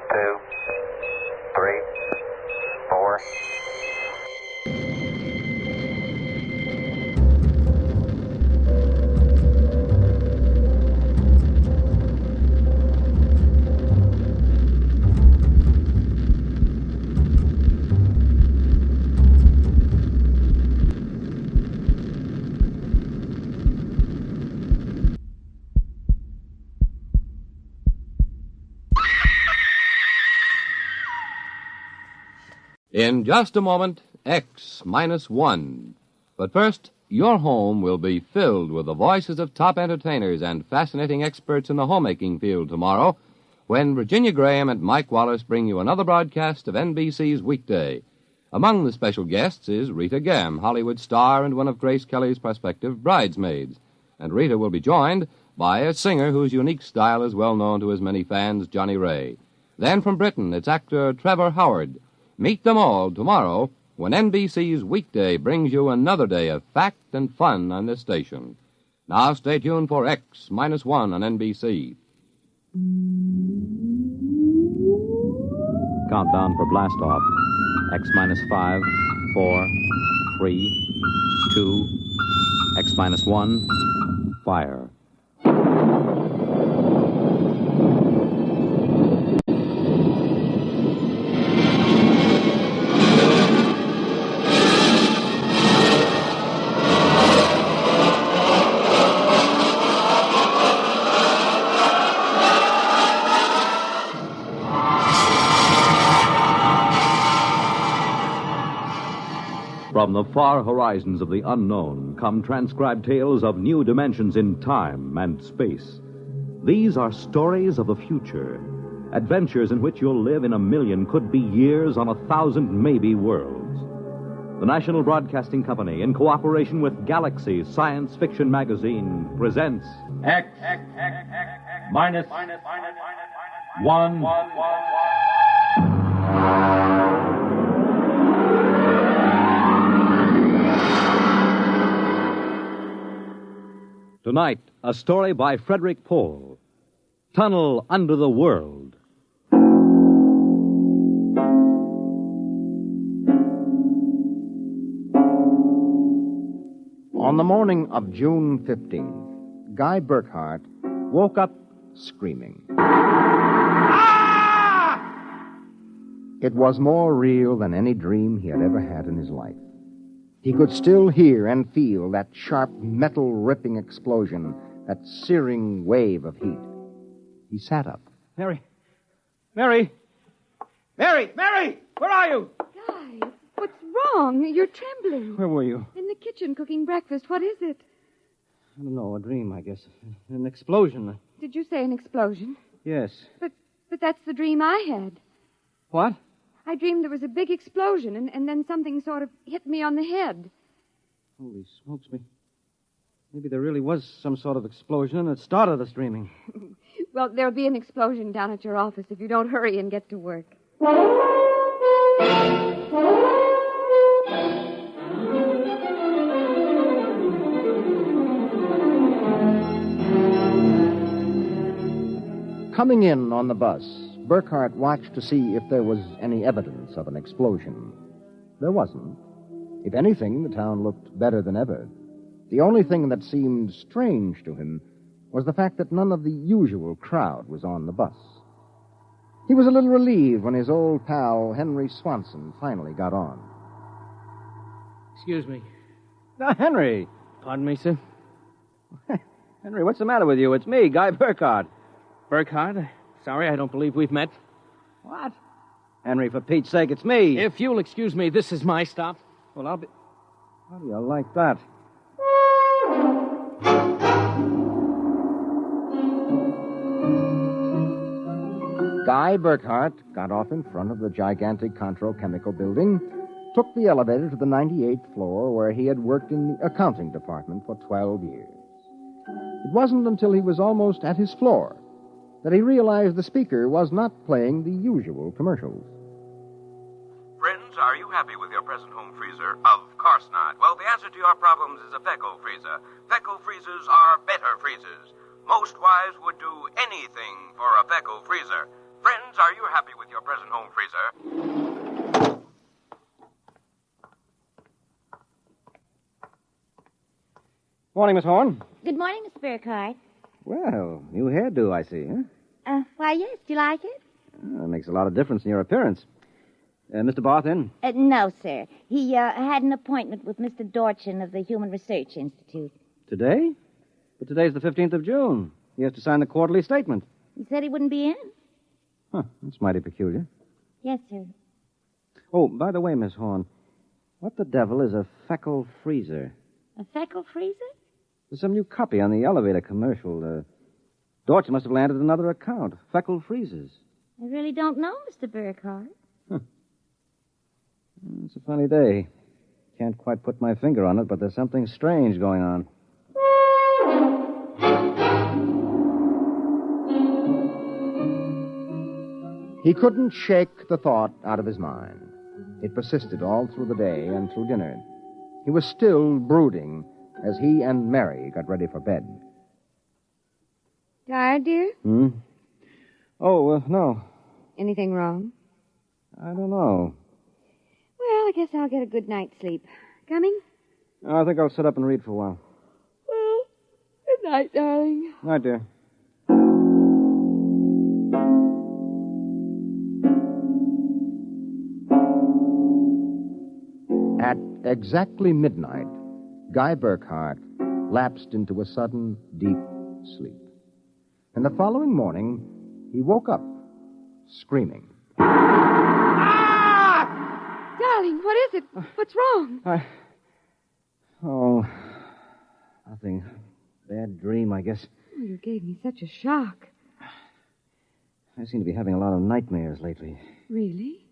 2, 3, 4. In just a moment, X-1. But first, your home will be filled with the voices of top entertainers and fascinating experts in the homemaking field tomorrow when Virginia Graham and Mike Wallace bring you another broadcast of NBC's Weekday. Among the special guests is Rita Gam, Hollywood star and one of Grace Kelly's prospective bridesmaids. And Rita will be joined by a singer whose unique style is well known to his many fans, Johnny Ray. Then from Britain, it's actor Trevor Howard. Meet them all tomorrow when NBC's Weekday brings you another day of fact and fun on this station. Now stay tuned for X-1 on NBC. Countdown for blast off. X-5, 4, 3, 2, X-1, fire. From the far horizons of the unknown come transcribed tales of new dimensions in time and space. These are stories of the future, adventures in which you'll live in a million, could be years, on 1,000 maybe worlds. The National Broadcasting Company, in cooperation with Galaxy Science Fiction Magazine, presents X minus 1. Tonight, a story by Frederick Pohl. Tunnel Under the World. On the morning of June 15th, Guy Burkhart woke up screaming. Ah! It was more real than any dream he had ever had in his life. He could still hear and feel that sharp, metal-ripping explosion, that searing wave of heat. He sat up. Mary, where are you? Guy, what's wrong? You're trembling. Where were you? In the kitchen cooking breakfast. What is it? I don't know, a dream, I guess. An explosion. Did you say an explosion? Yes. But that's the dream I had. What? I dreamed there was a big explosion, and then something sort of hit me on the head. Holy smokes, maybe there really was some sort of explosion, and it started us dreaming. Well, there'll be an explosion down at your office if you don't hurry and get to work. Coming in on the bus, Burkhart watched to see if there was any evidence of an explosion. There wasn't. If anything, the town looked better than ever. The only thing that seemed strange to him was the fact that none of the usual crowd was on the bus. He was a little relieved when his old pal, Henry Swanson, finally got on. Excuse me. Henry. Pardon me, sir? Henry, what's the matter with you? It's me, Guy Burkhart. Burkhart? Sorry, I don't believe we've met. What? Henry, for Pete's sake, it's me. If you'll excuse me, this is my stop. Well, I'll be... How do you like that? Guy Burkhart got off in front of the gigantic Contro Chemical Building, took the elevator to the 98th floor where he had worked in the accounting department for 12 years. It wasn't until he was almost at his floor that he realized the speaker was not playing the usual commercials. Friends, are you happy with your present home freezer? Of course not. Well, the answer to your problems is a Fecco freezer. Fecco freezers are better freezers. Most wives would do anything for a Fecco freezer. Friends, are you happy with Morning, Miss Horn. Good morning, Mr. Burkhardt. Well, new hairdo, I see, huh? Why, yes. Do you like it? That makes a lot of difference in your appearance. Mr. Barth in? No, sir. He had an appointment with Mr. Dorchin of the Human Research Institute. Today? But today's the 15th of June. He has to sign the quarterly statement. He said he wouldn't be in. Huh, that's mighty peculiar. Yes, sir. Oh, by the way, Miss Horn, what the devil is a feckle freezer? A feckle freezer? There's some new copy on the elevator commercial. Dorchin must have landed another account. Feckle freezers. I really don't know, Mr. Burkhardt. It's a funny day. Can't quite put my finger on it, but there's something strange going on. He couldn't shake the thought out of his mind. It persisted all through the day and through dinner. He was still brooding as he and Mary got ready for bed. Tired, dear? Oh, no. Anything wrong? I don't know. Well, I guess I'll get a good night's sleep. Coming? I think I'll sit up and read for a while. Well, good night, darling. Night, dear. At exactly midnight, Guy Burkhardt lapsed into a sudden, deep sleep. And the following morning, he woke up, screaming. Darling, what is it? What's wrong? Nothing. Bad dream, I guess. Oh, you gave me such a shock. I seem to be having a lot of nightmares lately. Really?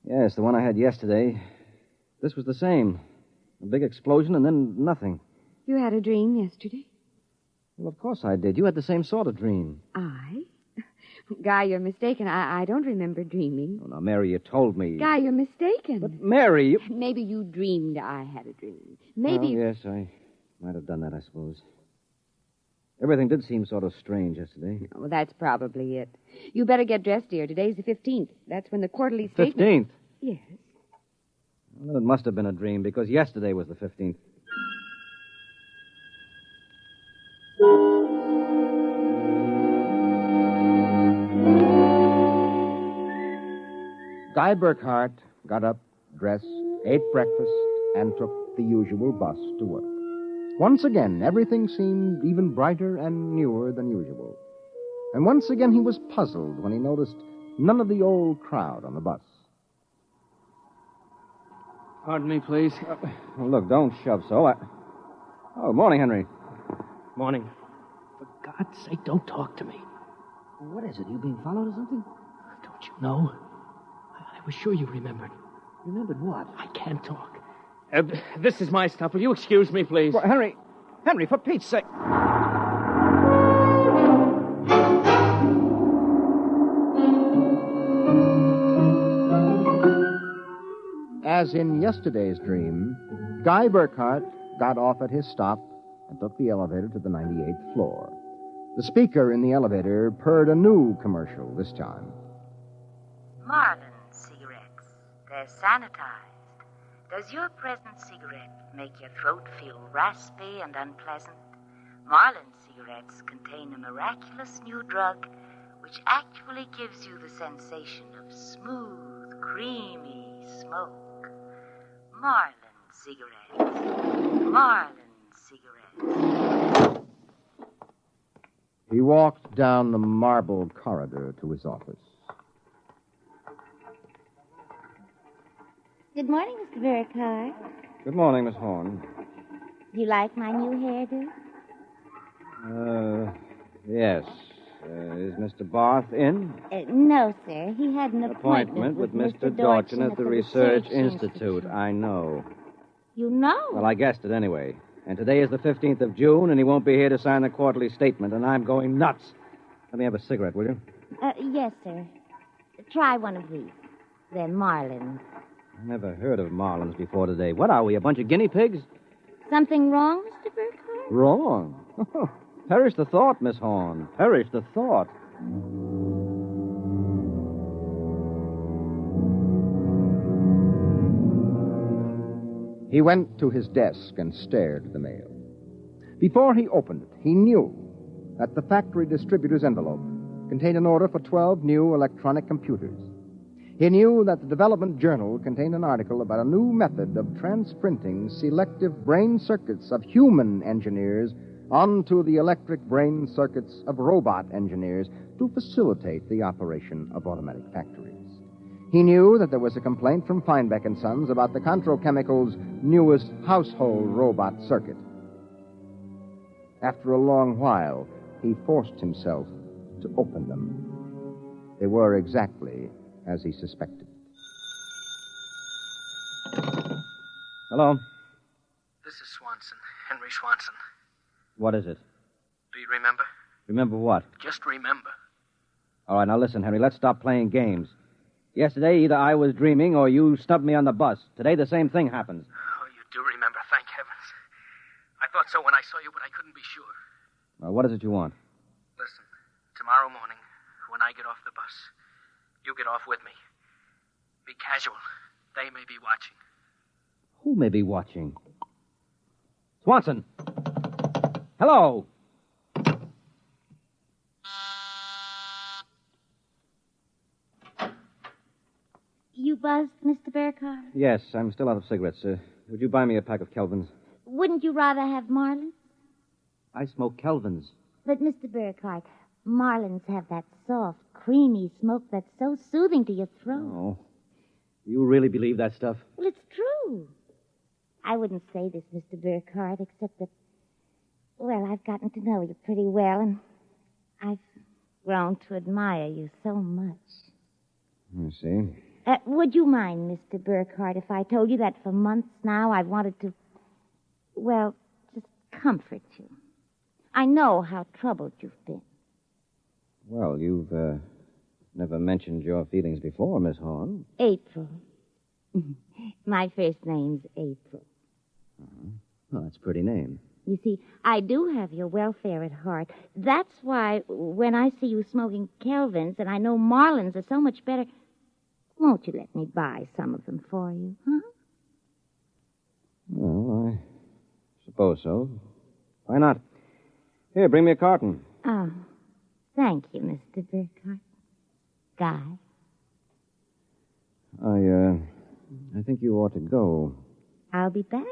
Yes, the one I had yesterday. This was the same. A big explosion and then nothing. You had a dream yesterday? Well, of course I did. You had the same sort of dream. I? Guy, you're mistaken. I don't remember dreaming. Oh, now, Mary, you told me. Guy, you're mistaken. But, Mary, you... Maybe you dreamed I had a dream. Maybe... Well, yes, I might have done that, I suppose. Everything did seem sort of strange yesterday. Oh, that's probably it. You better get dressed, dear. Today's the 15th. That's when the quarterly statement... 15th? Yes. Well, it must have been a dream, because yesterday was the 15th. Guy Burkhardt got up, dressed, ate breakfast, and took the usual bus to work. Once again, everything seemed even brighter and newer than usual. And once again, he was puzzled when he noticed none of the old crowd on the bus. Pardon me, please. Well, look, don't shove so. Oh, morning, Henry. Morning. For God's sake, don't talk to me. What is it? You being followed or something? Don't you know? I was sure you remembered. Remembered what? I can't talk. This is my stuff. Will you excuse me, please? Well, Henry, for Pete's sake. As in yesterday's dream, Guy Burkhardt got off at his stop and took the elevator to the 98th floor. The speaker in the elevator purred a new commercial this time. Marlin cigarettes. They're sanitized. Does your present cigarette make your throat feel raspy and unpleasant? Marlin cigarettes contain a miraculous new drug which actually gives you the sensation of smooth, creamy smoke. Marlin cigarettes. Marlin cigarettes. He walked down the marble corridor to his office. Good morning, Mr. Burkhardt. Good morning, Miss Horn. Do you like my new hairdo? Yes. Is Mr. Barth in? No, sir. He had an Appointment with Mr. Dorchin at the Research Institute. I know. You know? Well, I guessed it anyway. And today is the 15th of June, and he won't be here to sign the quarterly statement, and I'm going nuts. Let me have a cigarette, will you? Yes, sir. Try one of these. They're Marlins. I never heard of Marlins before today. What are we, a bunch of guinea pigs? Something wrong, Mr. Burkhardt? Wrong? Perish the thought, Miss Horn. Perish the thought. He went to his desk and stared at the mail. Before he opened it, he knew that the factory distributor's envelope contained an order for 12 new electronic computers. He knew that the development journal contained an article about a new method of transprinting selective brain circuits of human engineers onto the electric brain circuits of robot engineers to facilitate the operation of automatic factories. He knew that there was a complaint from Feinbeck & Sons about the Controchemical's newest household robot circuit. After a long while, he forced himself to open them. They were exactly as he suspected. Hello? This is Swanson, Henry Swanson. What is it? Do you remember? Remember what? Just remember. All right, now listen, Henry, let's stop playing games. Yesterday, either I was dreaming or you snubbed me on the bus. Today, the same thing happens. Oh, you do remember, thank heavens. I thought so when I saw you, but I couldn't be sure. Well, what is it you want? Listen, tomorrow morning, when I get off the bus, you get off with me. Be casual. They may be watching. Who may be watching? Swanson! Hello! You buzzed, Mr. Burkhardt? Yes, I'm still out of cigarettes. Would you buy me a pack of Kelvins? Wouldn't you rather have Marlins? I smoke Kelvins. But, Mr. Burkhardt, Marlins have that soft, creamy smoke that's so soothing to your throat. Oh. You really believe that stuff? Well, it's true. I wouldn't say this, Mr. Burkhardt, except that, well, I've gotten to know you pretty well, and I've grown to admire you so much. I see. Would you mind, Mr. Burkhardt, if I told you that for months now I've wanted to, well, just comfort you? I know how troubled you've been. Well, you've never mentioned your feelings before, Miss Horn. April. My first name's April. Uh-huh. Well, that's a pretty name. You see, I do have your welfare at heart. That's why when I see you smoking Kelvins and I know Marlins are so much better, won't you let me buy some of them for you, huh? Well, I suppose so. Why not? Here, bring me a carton. Oh, thank you, Mr. Burkhardt. Guy? I think you ought to go. I'll be back.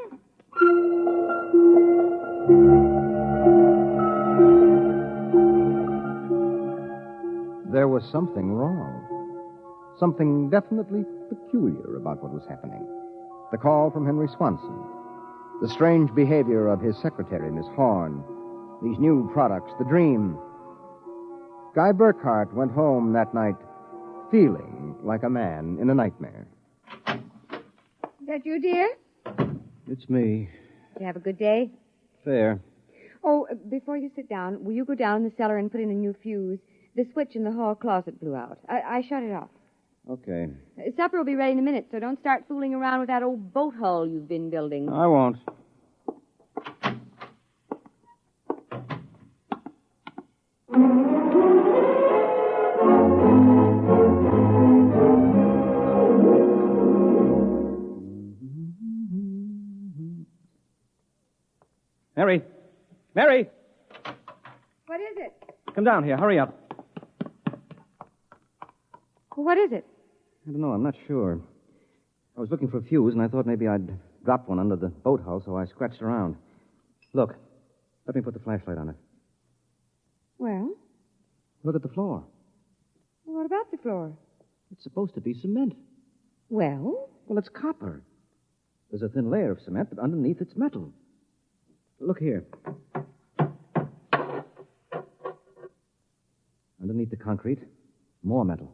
There was something wrong. Something definitely peculiar about what was happening. The call from Henry Swanson. The strange behavior of his secretary, Miss Horn. These new products, the dream. Guy Burkhardt went home that night feeling like a man in a nightmare. Is that you, dear? It's me. Did you have a good day? Fair. Oh, before you sit down, will you go down in the cellar and put in a new fuse? The switch in the hall closet blew out. I shut it off. Okay. Supper will be ready in a minute, so don't start fooling around with that old boat hull you've been building. I won't. Mary! Mary! What is it? Come down here. Hurry up. Well, what is it? I don't know. I'm not sure. I was looking for a fuse, and I thought maybe I'd dropped one under the boat hull, so I scratched around. Look. Let me put the flashlight on it. Well? Look at the floor. What about the floor? It's supposed to be cement. Well? Well, it's copper. There's a thin layer of cement, but underneath it's metal. Look here. Underneath the concrete, more metal.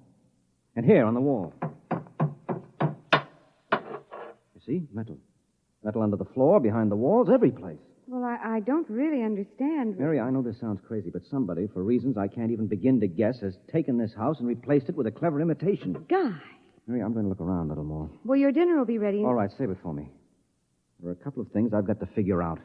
And here on the wall. You see? Metal. Metal under the floor, behind the walls, every place. Well, I don't really understand. Mary, I know this sounds crazy, but somebody, for reasons I can't even begin to guess, has taken this house and replaced it with a clever imitation. Guy. Mary, I'm going to look around a little more. Well, your dinner will be ready. All right, save it for me. There are a couple of things I've got to figure out.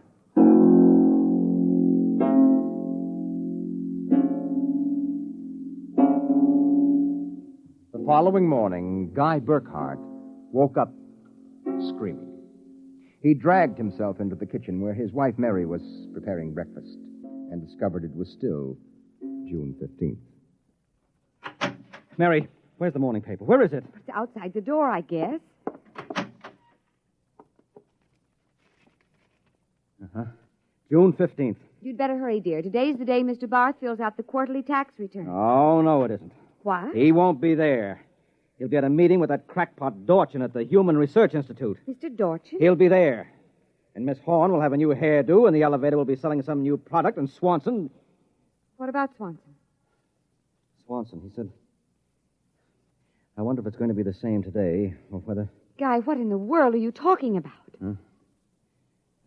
The following morning, Guy Burkhardt woke up screaming. He dragged himself into the kitchen where his wife Mary was preparing breakfast and discovered it was still June 15th. Mary, where's the morning paper? Where is it? It's outside the door, I guess. Uh-huh. June 15th. You'd better hurry, dear. Today's the day Mr. Barth fills out the quarterly tax return. Oh, no, it isn't. What? He won't be there. He'll be at a meeting with that crackpot Dorchin at the Human Research Institute. Mr. Dorchin? He'll be there. And Miss Horn will have a new hairdo, and the elevator will be selling some new product, and Swanson... What about Swanson? Swanson, he said... I wonder if it's going to be the same today, or whether... Guy, what in the world are you talking about? Huh?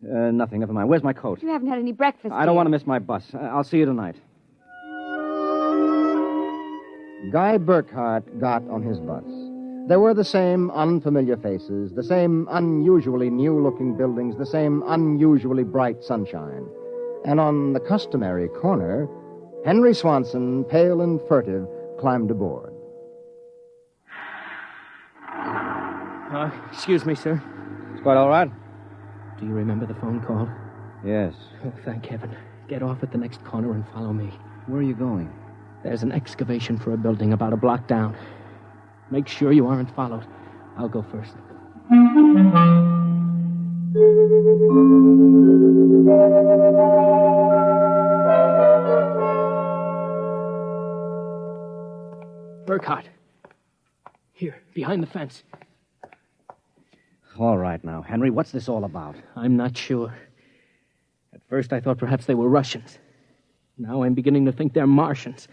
Nothing. Never mind. Where's my coat? You haven't had any breakfast I don't want to miss my bus. I'll see you tonight. Guy Burkhart got on his bus. There were the same unfamiliar faces, the same unusually new-looking buildings, the same unusually bright sunshine. And on the customary corner, Henry Swanson, pale and furtive, climbed aboard. Excuse me, sir. It's quite all right. Do you remember the phone call? Yes. Oh, thank heaven. Get off at the next corner and follow me. Where are you going? There's an excavation for a building about a block down. Make sure you aren't followed. I'll go first. Burkhart. Here, behind the fence. All right now, Henry, what's this all about? I'm not sure. At first I thought perhaps they were Russians. Now I'm beginning to think they're Martians.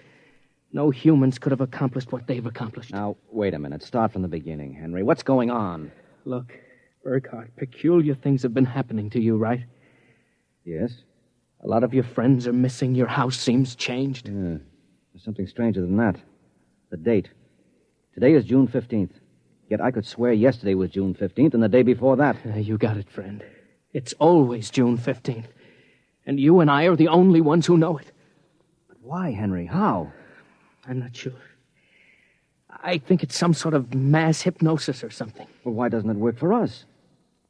No humans could have accomplished what they've accomplished. Now, wait a minute. Start from the beginning, Henry. What's going on? Look, Burkhart, peculiar things have been happening to you, right? Yes? A lot of your friends are missing. Your house seems changed. Yeah. There's something stranger than that. The date. Today is June 15th. Yet I could swear yesterday was June 15th and the day before that. You got it, friend. It's always June 15th. And you and I are the only ones who know it. But why, Henry? How? I'm not sure. I think it's some sort of mass hypnosis or something. Well, why doesn't it work for us?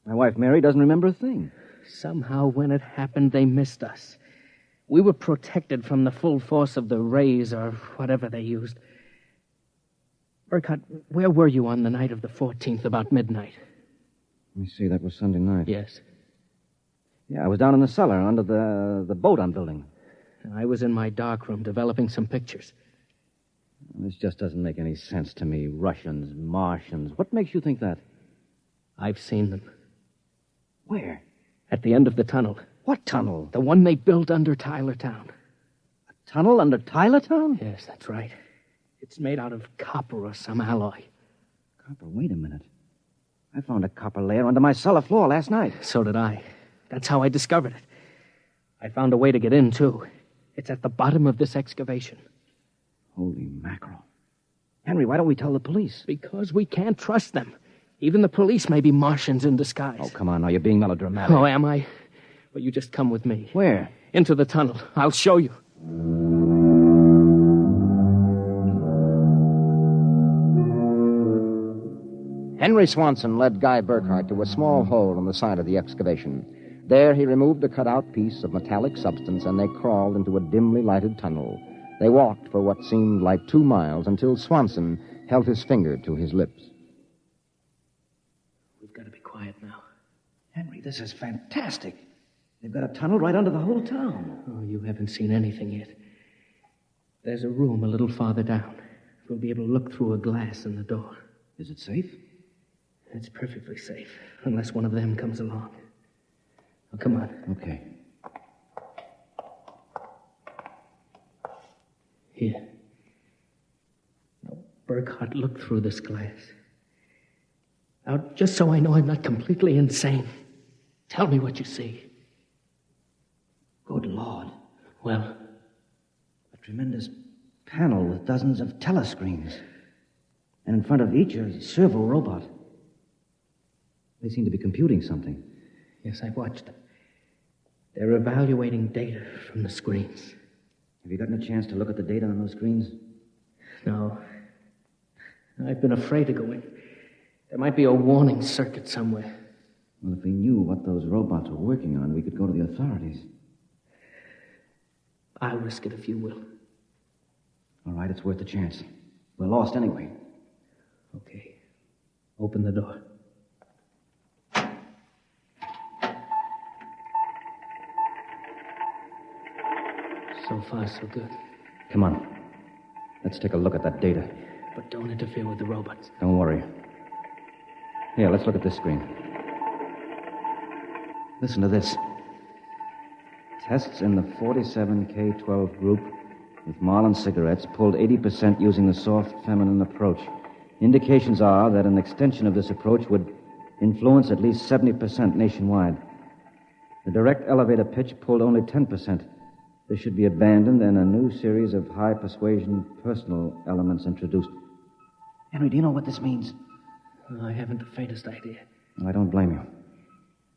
My wife, Mary, doesn't remember a thing. Somehow, when it happened, they missed us. We were protected from the full force of the rays or whatever they used. Burkhart, where were you on the night of the 14th, about midnight? Let me see, that was Sunday night. Yes. Yeah, I was down in the cellar under the boat I'm building. I was in my darkroom developing some pictures. This just doesn't make any sense to me. Russians, Martians. What makes you think that? I've seen them. Where? At the end of the tunnel. What tunnel? The one they built under Tylertown. A tunnel under Tylertown? Yes, that's right. It's made out of copper or some alloy. Copper? Wait a minute. I found a copper layer under my cellar floor last night. So did I. That's how I discovered it. I found a way to get in, too. It's at the bottom of this excavation. Holy mackerel. Henry, why don't we tell the police? Because we can't trust them. Even the police may be Martians in disguise. Oh, come on now. You're being melodramatic. Oh, am I? Well, you just come with me. Where? Into the tunnel. I'll show you. Henry Swanson led Guy Burkhart to a small hole in the side of the excavation. There he removed a cut-out piece of metallic substance, and they crawled into a dimly lighted tunnel. They walked for what seemed like 2 miles until Swanson held his finger to his lips. We've got to be quiet now. Henry, this is fantastic. They've got a tunnel right under the whole town. Oh, you haven't seen anything yet. There's a room a little farther down. We'll be able to look through a glass in the door. Is it safe? It's perfectly safe, unless one of them comes along. Oh, come on. Okay. Here. Now, Burkhart, look through this glass. Now, just so I know I'm not completely insane, tell me what you see. Good Lord. Well? A tremendous panel with dozens of telescreens. And in front of each a servo robot. They seem to be computing something. Yes, I've watched them. They're evaluating data from the screens. Have you gotten a chance to look at the data on those screens? No. I've been afraid to go in. There might be a warning circuit somewhere. Well, if we knew what those robots were working on, we could go to the authorities. I'll risk it if you will. All right, it's worth the chance. We're lost anyway. Okay. Open the door. So far, so good. Come on. Let's take a look at that data. But don't interfere with the robots. Don't worry. Here, let's look at this screen. Listen to this. Tests in the 47K12 group with Marlin cigarettes pulled 80% using the soft feminine approach. Indications are that an extension of this approach would influence at least 70% nationwide. The direct elevator pitch pulled only 10%. This should be abandoned and a new series of high persuasion personal elements introduced. Henry, do you know what this means? I haven't the faintest idea. I don't blame you.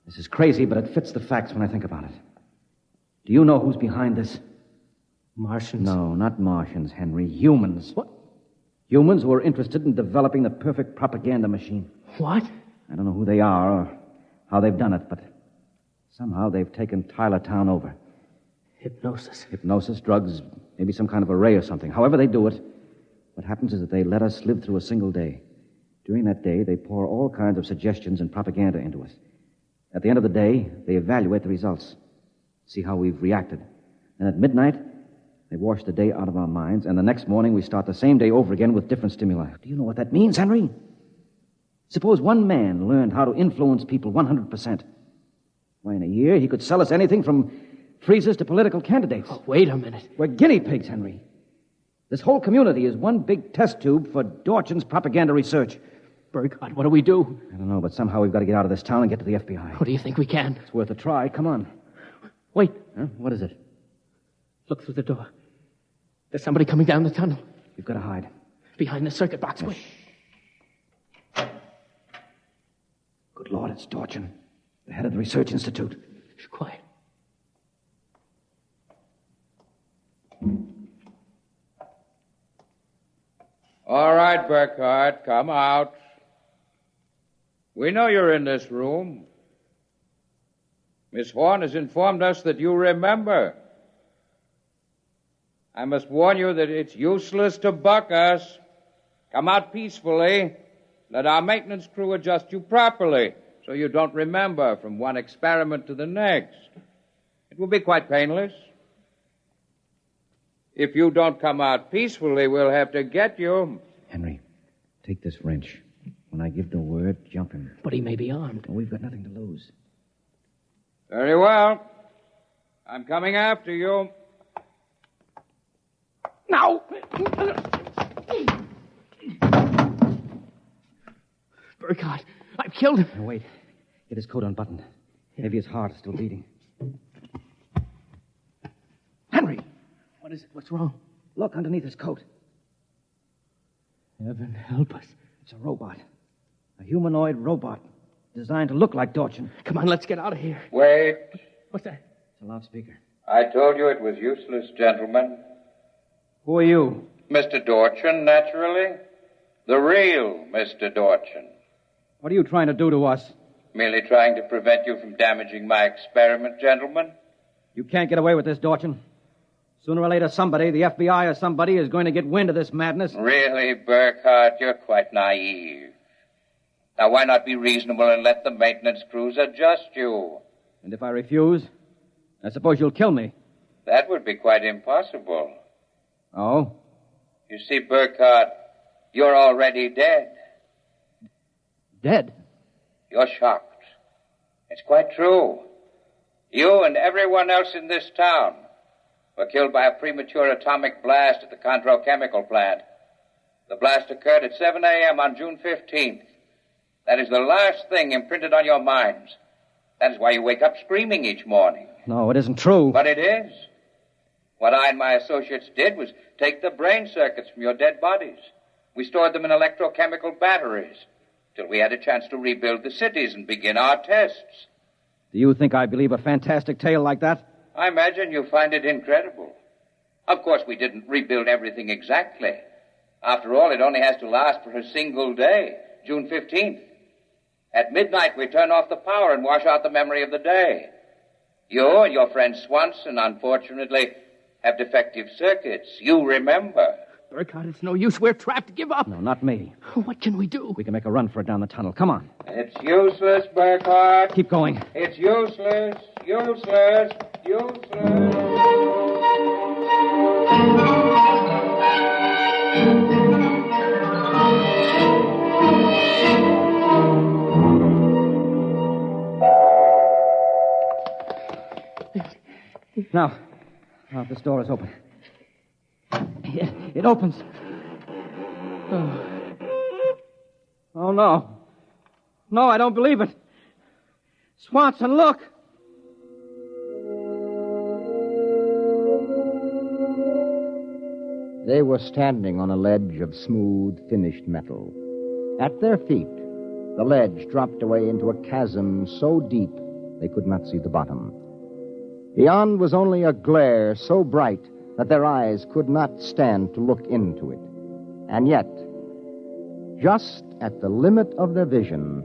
This is crazy, but it fits the facts when I think about it. Do you know who's behind this? Martians? No, not Martians, Henry. Humans. What? Humans who are interested in developing the perfect propaganda machine. What? I don't know who they are or how they've done it, but somehow they've taken Tylertown over. Hypnosis. Hypnosis, drugs, maybe some kind of array or something. However they do it, what happens is that they let us live through a single day. During that day, they pour all kinds of suggestions and propaganda into us. At the end of the day, they evaluate the results, see how we've reacted. And at midnight, they wash the day out of our minds, and the next morning we start the same day over again with different stimuli. Do you know what that means, Henry? Suppose one man learned how to influence people 100%. Why, in a year, he could sell us anything from freezers to political candidates. Oh, wait a minute. We're guinea pigs, Henry. This whole community is one big test tube for Dorchin's propaganda research. Burkhardt, what do we do? I don't know, but somehow we've got to get out of this town and get to the FBI. What do you think we can? It's worth a try. Come on. Wait. Huh? What is it? Look through the door. There's somebody coming down the tunnel. You've got to hide. Behind the circuit box. Wait. Good Lord, it's Dorchin, the head of the Research Institute. Quiet. All right, Burkhardt, come out. We know you're in this room. Miss Horn has informed us that you remember. I must warn you that it's useless to buck us. Come out peacefully. Let our maintenance crew adjust you properly so you don't remember from one experiment to the next. It will be quite painless. If you don't come out peacefully, we'll have to get you. Henry, take this wrench. When I give the word, jump him. But he may be armed. Well, we've got nothing to lose. Very well. I'm coming after you. Now! Burkhardt, I've killed him. Now, wait. Get his coat unbuttoned. Maybe his heart is still beating. Henry! What is it? What's wrong? Look underneath his coat. Heaven help us. It's a robot. A humanoid robot designed to look like Dorchin. Come on, let's get out of here. Wait. What's that? It's a loudspeaker. I told you it was useless, gentlemen. Who are you? Mr. Dorchin, naturally. The real Mr. Dorchin. What are you trying to do to us? Merely trying to prevent you from damaging my experiment, gentlemen. You can't get away with this, Dorchin. Sooner or later, somebody, the FBI or somebody, is going to get wind of this madness. Really, Burkhardt, you're quite naive. Now, why not be reasonable and let the maintenance crews adjust you? And if I refuse, I suppose you'll kill me. That would be quite impossible. Oh? You see, Burkhardt, you're already dead. Dead? You're shocked. It's quite true. You and everyone else in this town were killed by a premature atomic blast at the Condro chemical plant. The blast occurred at 7 a.m. on June 15th. That is the last thing imprinted on your minds. That is why you wake up screaming each morning. No, it isn't true. But it is. What I and my associates did was take the brain circuits from your dead bodies. We stored them in electrochemical batteries till we had a chance to rebuild the cities and begin our tests. Do you think I believe a fantastic tale like that? I imagine you find it incredible. Of course, we didn't rebuild everything exactly. After all, it only has to last for a single day, June 15th. At midnight, we turn off the power and wash out the memory of the day. You and your friend Swanson, unfortunately, have defective circuits. You remember. Burkhardt, it's no use. We're trapped. Give up. No, not me. What can we do? We can make a run for it down the tunnel. Come on. It's useless, Burkhardt. Keep going. It's useless, useless, useless. Now, this door is open. It opens. Oh, no. No, I don't believe it. Swanson, look. They were standing on a ledge of smooth, finished metal. At their feet, the ledge dropped away into a chasm so deep they could not see the bottom. Beyond was only a glare so bright that their eyes could not stand to look into it. And yet, just at the limit of their vision,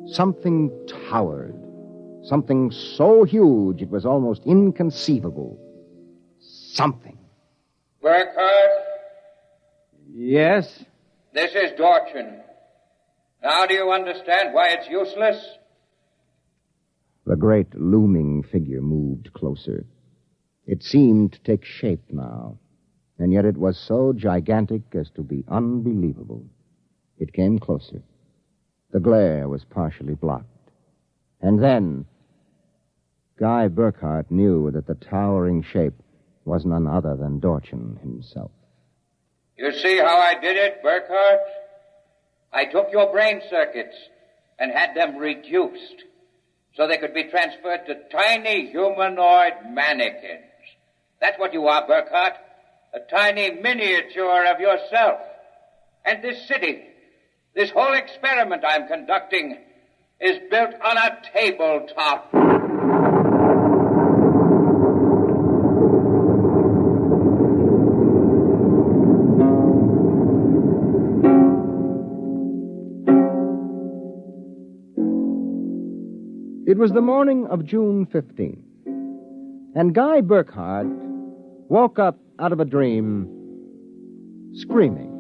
something towered. Something so huge it was almost inconceivable. Something. Burkhardt? Yes? This is Dorchin. Now do you understand why it's useless? The great looming figure moved closer. It seemed to take shape now, and yet it was so gigantic as to be unbelievable. It came closer. The glare was partially blocked. And then, Guy Burkhardt knew that the towering shape was none other than Dorchin himself. You see how I did it, Burkhardt? I took your brain circuits and had them reduced so they could be transferred to tiny humanoid mannequins. That's what you are, Burkhardt. A tiny miniature of yourself. And this city, this whole experiment I'm conducting, is built on a tabletop. It was the morning of June 15th, and Guy Burkhardt woke up out of a dream screaming.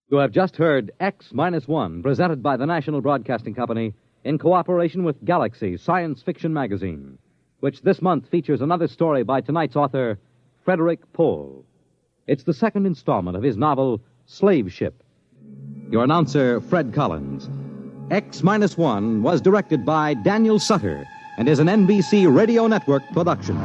You have just heard X-1, presented by the National Broadcasting Company in cooperation with Galaxy Science Fiction Magazine, which this month features another story by tonight's author, Frederick Pohl. It's the second installment of his novel, Slave Ship. Your announcer, Fred Collins. X-1 was directed by Daniel Sutter and is an NBC Radio Network production.